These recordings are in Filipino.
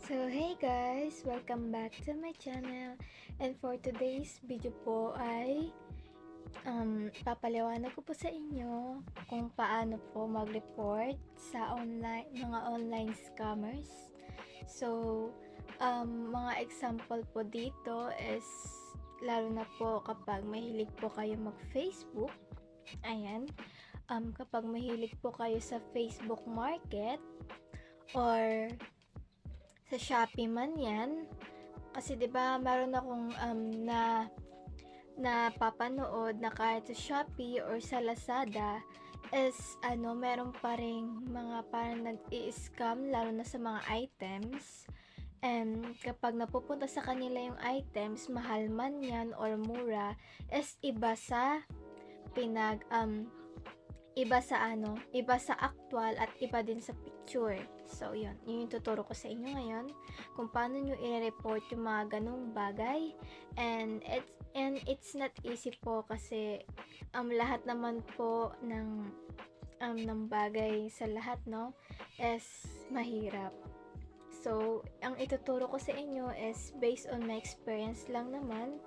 So, hey guys! Welcome back to my channel. And for today's video po ay papaliwanag ko po sa inyo kung paano po mag-report sa mga online scammers. So, mga example po dito is lalo na po kapag mahilig po kayo mag-Facebook. Ayan. Kapag mahilig po kayo sa Facebook Market or sa Shopee man yan, kasi 'di ba meron akong napapanood na kahit sa Shopee or sa Lazada is meron pa ring mga parang nag-i-scam lalo na sa mga items. And kapag napupunta sa kanila yung items, mahal man yan or mura, is iba sa actual at iba din sa picture. So, yun yung tuturo ko sa inyo ngayon kung paano nyo i-report yung mga ganong bagay. And it's not easy po kasi lahat naman po ng bagay sa lahat, no, is mahirap. So, ang ituturo ko sa inyo is based on my experience lang naman.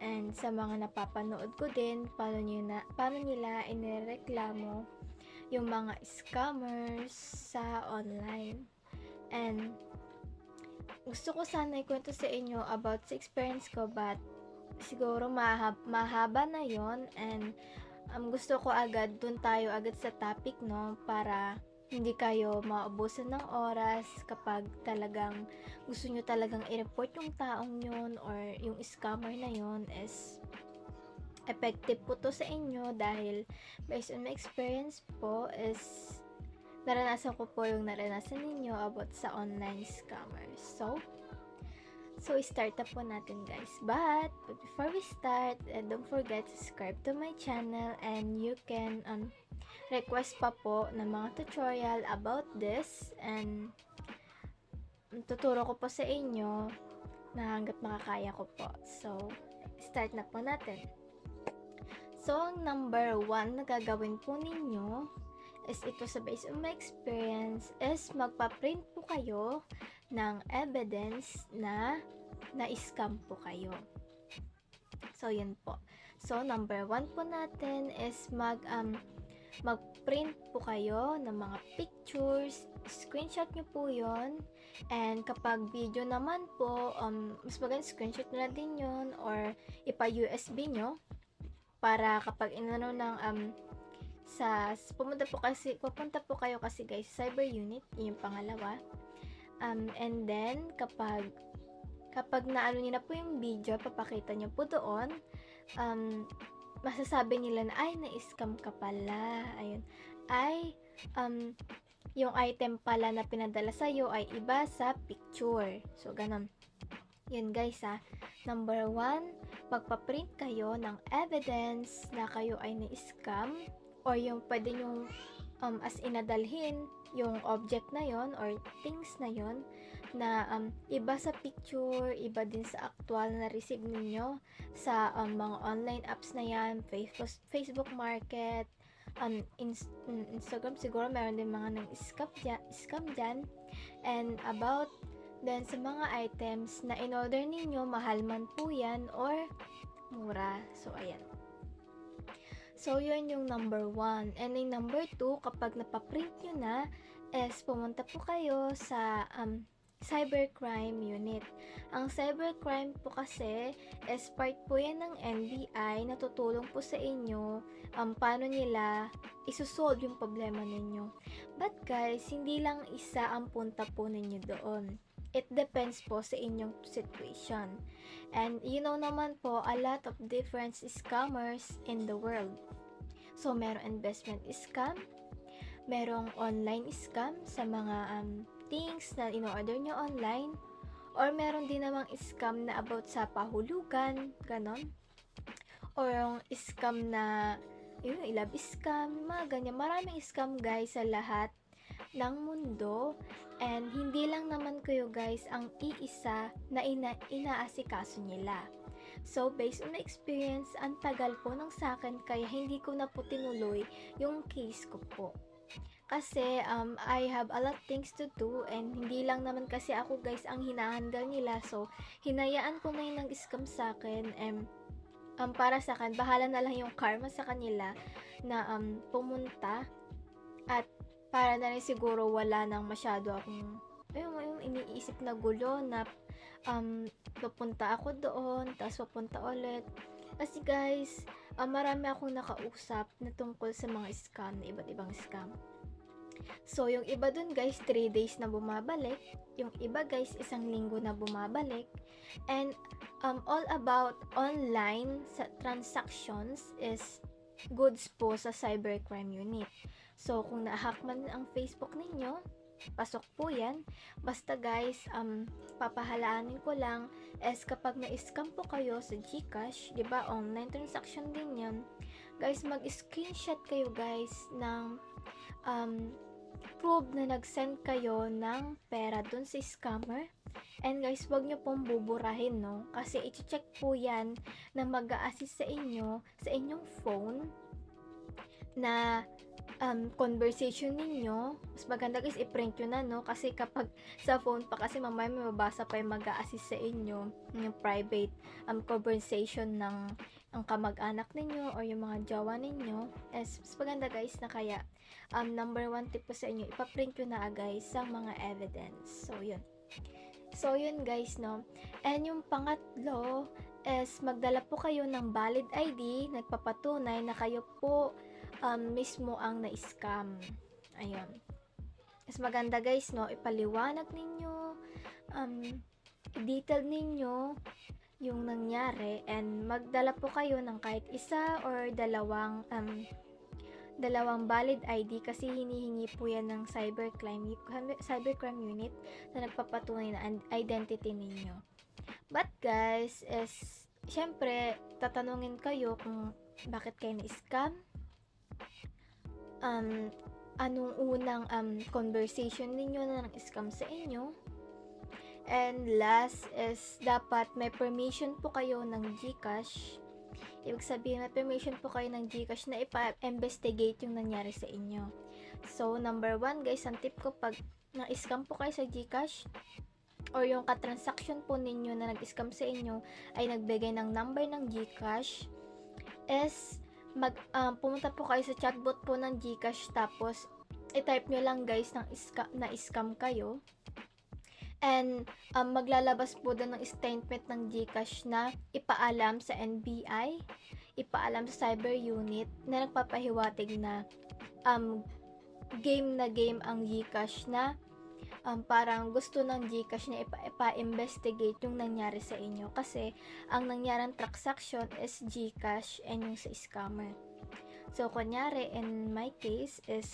And sa mga napapanood ko din, paano nila inireklamo yung mga scammers sa online. And gusto ko sana ikwento sa inyo about sa experience ko, but siguro mahaba na yon. And gusto ko dun tayo agad sa topic, no, para hindi kayo maubusan ng oras kapag talagang gusto nyo talagang i-report yung taong yun or yung scammer na yun. Is effective po to sa inyo dahil based on my experience po is naranasan ko po yung naranasan ninyo about sa online scammers. So start na po natin, guys. But before we start, don't forget to subscribe to my channel, and you can request pa po ng mga tutorial about this, and tuturo ko po sa inyo na hanggat makakaya ko po. So, start na po natin. So, ang number 1 na gagawin po ninyo is ito sa based on my experience is magpa-print po kayo ng evidence na na-scam po kayo. So, yun po. So, number 1 po natin is mag-print po kayo ng mga pictures, screenshot nyo po yon. And kapag video naman po, mas maganda screenshot nyo na din yon or ipa-USB nyo para kapag pupunta po kayo kasi guys, cyber unit, yung pangalawa. And then, kapag naano nyo na po yung video, papakita nyo po doon, masasabi nila na, ay, na-scam ka pala. Ayun. Ay, yung item pala na pinadala sa'yo ay iba sa picture. So, ganun. Yun guys Number 1, magpa-print kayo ng evidence na kayo ay na-scam or yung pwede nyong as inadalhin yung object na yon or things na yon na iba sa picture, iba din sa actual na receive ninyo sa mga online apps na yan, Facebook Market, Instagram, siguro meron din mga scam dyan. And about then sa mga items na in-order ninyo, mahal man po yan or mura. So, ayan. So, yun yung number 1. And yung number 2, kapag napaprint nyo na, is pumunta po kayo sa cybercrime unit. Ang cybercrime po kasi is part po yan ng NBI na tutulong po sa inyo paano nila isusolve yung problema ninyo. But guys, hindi lang isa ang punta po ninyo doon. It depends po sa inyong situation. And you know naman po, a lot of different scammers in the world. So, merong investment scam, merong online scam sa mga things na in-order nyo online, or meron din namang scam na about sa pahulugan, ganon. Or yung scam na, love scam, mga ganyan. Maraming scam guys sa lahat ng mundo, and hindi lang naman kayo guys ang iisa na inaasikaso nila. So, based on my experience, ang tagal po ng sakin kaya hindi ko na po tinuloy yung case ko po. kasi I have a lot things to do and hindi lang naman kasi ako guys ang hinahandle nila. So, hinayaan ko na yung nag-scam sa akin and para sa akin, bahala na lang yung karma sa kanila na pumunta at para na rin siguro wala nang masyado akong yung iniisip na gulo na pupunta ako doon, tapos pupunta ulit. Kasi guys, marami akong nakausap na tungkol sa mga scam, na iba't ibang scam. So, yung iba dun guys, 3 days na bumabalik. Yung iba guys, 1 linggo na bumabalik. And all about online sa transactions is goods po sa cybercrime unit. So, kung na-hack man ang Facebook ninyo, pasok po yan. Basta guys, papahalaanin ko lang is kapag na-scam po kayo sa GCash, di ba online transaction din yan, guys, mag-screenshot kayo guys ng prove na nag-send kayo ng pera dun sa scammer. And guys, wag nyo pong buburahin, no? Kasi i-check po yan na mag-a-assist sa inyo, sa inyong phone, na conversation ninyo. Mas maganda guys, i-print nyo na, no? Kasi kapag sa phone pa kasi mamaya may mabasa pa yung mag-a-assist sa inyo, yung private conversation ng ang kamag-anak ninyo or yung mga jowa ninyo. Mas maganda guys na kaya number 1 tip po sa inyo, ipaprint nyo na guys sa mga evidence. So yun guys, no? And yung pangatlo is magdala po kayo ng valid ID, nagpapatunay na kayo po mismo ang na-scam. Ayun. Mas maganda guys, no? Ipaliwanag ninyo, detail ninyo yung nangyari and magdala po kayo ng kahit isa or dalawang valid ID kasi hinihingi po yan ng cybercrime unit na nagpapatunay na identity ninyo. But guys, is syempre tatanungin kayo kung bakit kayo na-scam, anong unang conversation ninyo na nang-scam sa inyo. And last is dapat may permission po kayo ng GCash. Ibig sabihin, may permission po kayo ng GCash na ipa-investigate yung nangyari sa inyo. So, number 1 guys, ang tip ko pag na-scam po kayo sa GCash or yung katransaction po ninyo na nag-scam sa inyo ay nagbigay ng number ng GCash is pumunta po kayo sa chatbot po ng GCash tapos i-type nyo lang guys na scam kayo. And maglalabas po doon ng statement ng GCash na ipaalam sa NBI, ipaalam sa cyber unit na nagpapahiwatig na game ang GCash na parang gusto ng GCash na ipa-investigate yung nangyari sa inyo kasi ang nangyaring transaction is GCash and yung sa scammer. So, kunyari, in my case is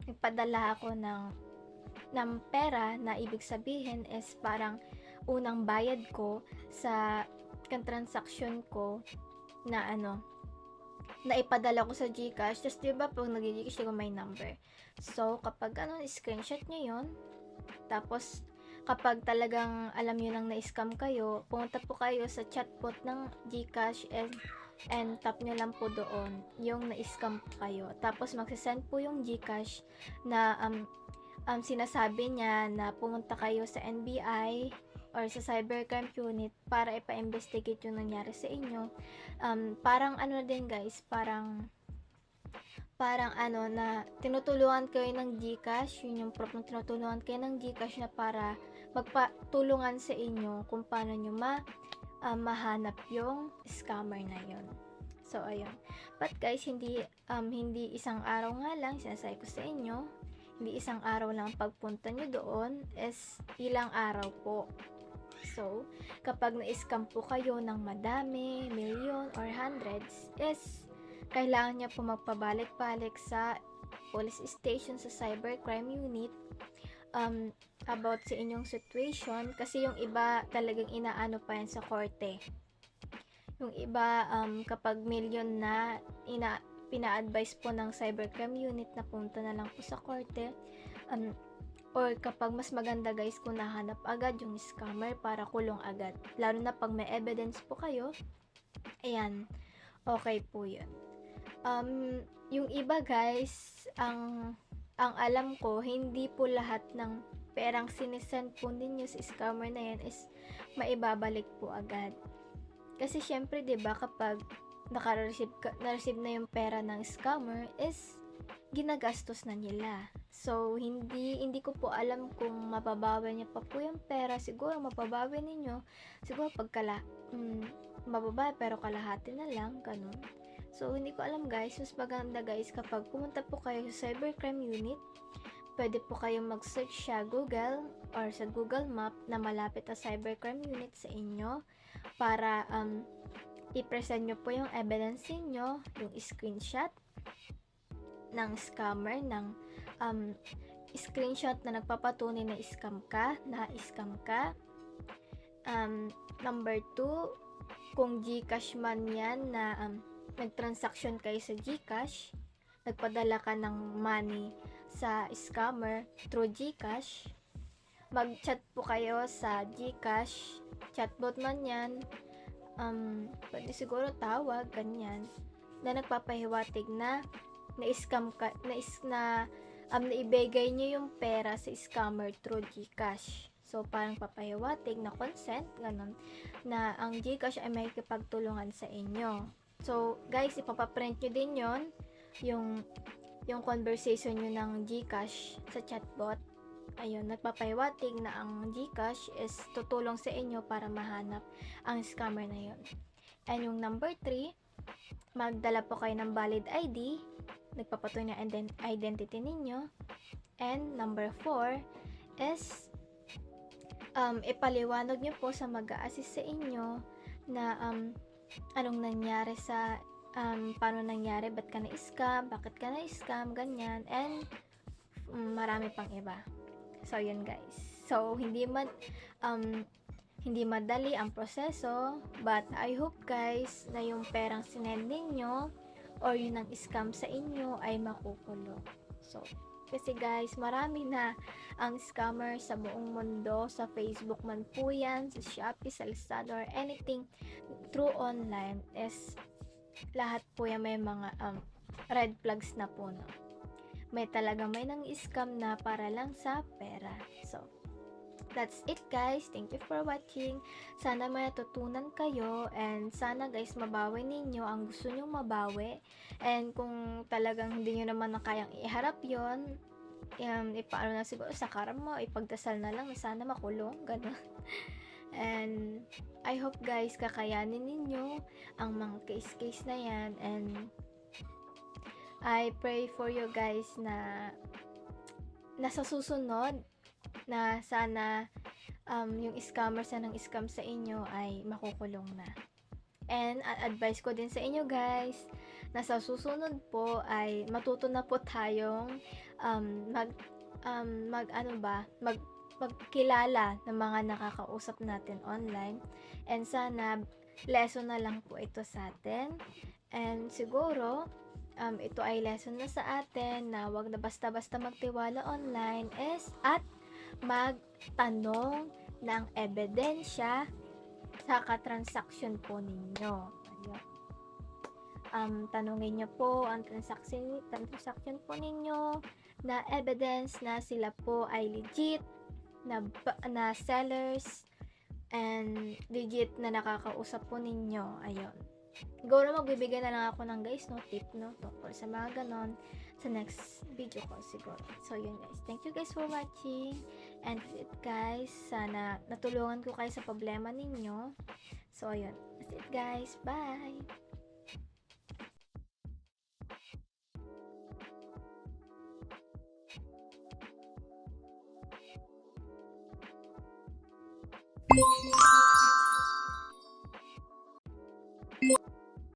nagpadala ako ng pera na ibig sabihin is parang unang bayad ko sa transaction ko na na ipadala ko sa GCash. Just diba pag nag-GCash ko may number. So kapag screenshot nyo yun, tapos kapag talagang alam nyo nang na-scam kayo, pumunta po kayo sa chatbot ng GCash and tap nyo lang po doon yung na-scam po kayo. Tapos magsasend po yung GCash na sinasabi niya na pumunta kayo sa NBI or sa cybercrime unit para ipa-investigate yung nangyari sa inyo. Parang din guys, parang na tinutulungan kayo ng GCash, yun yung proof na tinutulungan kayo ng GCash na para magpatulungan sa inyo kung paano nyo mahanap yung scammer na yun. So ayun. But guys, hindi isang araw nga lang sinasabi ko sa inyo, hindi isang araw lang pagpunta nyo doon, is ilang araw po. So, kapag na-scam po kayo ng madami, million or hundreds, is kailangan nyo po magpabalik-balik sa police station, sa cybercrime unit about sa inyong situation kasi yung iba talagang inaano pa yan sa korte. Yung iba kapag million na pina-advise po ng cybercrime unit na punta na lang po sa korte or kapag mas maganda guys kung nahanap agad yung scammer para kulong agad, lalo na pag may evidence po kayo, ayan, okay po yun. Yung iba guys, ang ang alam ko, hindi po lahat ng perang sinisend po ninyo sa scammer na yan is maibabalik po agad. Kasi syempre, 'di ba, kapag na-receive na yung pera ng scammer is ginagastos na nila. So, hindi ko po alam kung mababawi niya pa po yung pera. Siguro mababawi ninyo. Siguro mababawi pero kalahati na lang, ganun. So, hindi ko alam guys. Mas maganda guys kapag pumunta po kayo sa cybercrime unit, pwede po kayong mag-search sa Google or sa Google Map na malapit na cybercrime unit sa inyo para i-present nyo po yung evidence niyo, yung screenshot ng scammer, ng screenshot na nagpapatunay na scam ka. Number 2, kung GCash man yan na nagtransaction kayo sa GCash, nagpadala ka ng money sa scammer through GCash, mag-chat po kayo sa GCash, chatbot man yan, pwede siguro tawag, ganyan, na nagpapahiwatig na na-scam ka, naibigay niyo yung pera sa scammer through GCash. So, parang papahiwatig na consent, ganun, na ang GCash ay may kipagtulungan sa inyo. So, guys, ipapaprint nyo din yon, yung conversation nyo ng GCash sa chatbot. Ayun, nagpapahiwatig na ang GCash is tutulong sa inyo para mahanap ang scammer na yon. And yung number 3, magdala po kayo ng valid ID, nagpapatunay na identity ninyo. And number 4 is ipaliwanag nyo po sa mag-a-assist sa inyo na anong nangyari sa paano nangyari, ba't ka na-scam, bakit ka na-scam, ganyan, and marami pang iba. So, yun guys. So, hindi madali ang proseso, but I hope guys na yung perang sinend ninyo or yung nang scam sa inyo ay makukulong. So, kasi guys, marami na ang scammer sa buong mundo, sa Facebook man po yan, sa Shopee, sa Lazada, or anything through online, is lahat po yan may mga red flags na po, no? May nang scam na para lang sa pera. So, that's it guys. Thank you for watching. Sana may natutunan kayo, and sana guys mabawi ninyo ang gusto nyong mabawi. And kung talagang hindi nyo naman na kayang iharap yon, ipaano na siguro sa karma, ipagdasal na lang na sana makulong, gano'n. And I hope guys kakayanin ninyo ang mga case na yan, and I pray for you guys na nasa susunod na sana yung scammer sa nang scam sa inyo ay makukulong na. And advice ko din sa inyo guys, na sa susunod po ay matuto na po tayong magkilala ng mga nakakausap natin online, and sana lesson na lang po ito sa atin. And siguro ito ay lesson na sa atin na wag na basta-basta magtiwala online at magtanong ng ebidensya sa katransaksyon po ninyo. Tanungin nyo po ang transaction po ninyo na evidence na sila po ay legit na sellers and legit na nakakausap po ninyo. Ayun. Siguro magbibigay na lang ako ng guys tip tungkol sa mga ganon sa next video ko siguro. So yun guys, thank you guys for watching, and that's it guys, sana natulungan ko kayo sa problema ninyo. So ayun, that's it guys, bye.